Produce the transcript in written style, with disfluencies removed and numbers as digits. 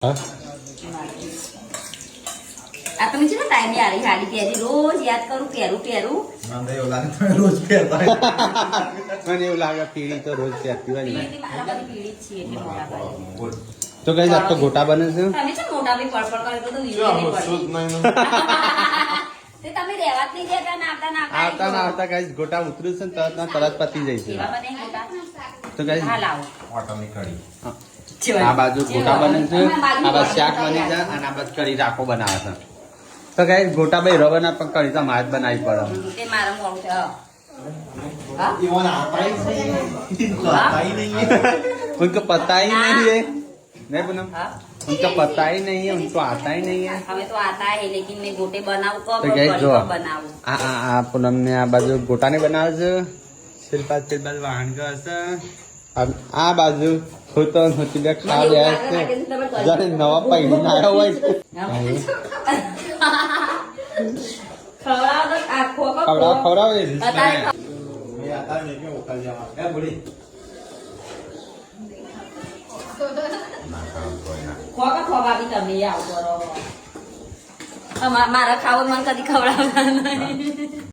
હા આ તમે છે ને ટાઈમે આરી હાડી પહેરી રોજ યાદ કરું પહેરું મને એવું લાગે પીળી તો રોજ પહેરતી હોય ને મારા બધી પીળી જ છીએ એટલે મોટા ભાઈ તો કઈ જાત તો ગોટા બને છે તમે છે મોટા ભાઈ પડપડ કરે તો વિડીયો નહીં પડે તે તમે રહેવા જ નહીં દેતા આવતા કઈ ગોટા ઉતર્યું છે ને તરત પતી જાય છે એવા બને ગોટા તો કઈ હા લાવો આ બાજુ ગોટા બને છે આ બાજુ શાક બની છે અને આ બાજુ કઢી રાખો બનાવે છે તો કઈ ગોટા ભાઈ રવા ના પણ કઢી તો માર જ બનાવી પડે તે મારા મોડું છે उनको पता ही नहीं है नहीं पूनम उनको पता ही नहीं है उनको आता ही नहीं है हमें तो आता है लेकिन मैं गोटे बनाऊं कब तो और guys, कढ़ी जो कब बनाऊं આ પૂનમ ને આ બાજુ ગોટા ને બનાવે છે શિલ્પા વાહન કરે છે અને આ બાજુ હું તો હોતી બે ખા રહ્યા છે જાણે નવા પૈણી આવ્યો હોય ખવડાવો તો આખો ખવડાવે ખોવા બી તમે આવું કરો મારા ખાવા મને કદી ખવડાવતા નહીં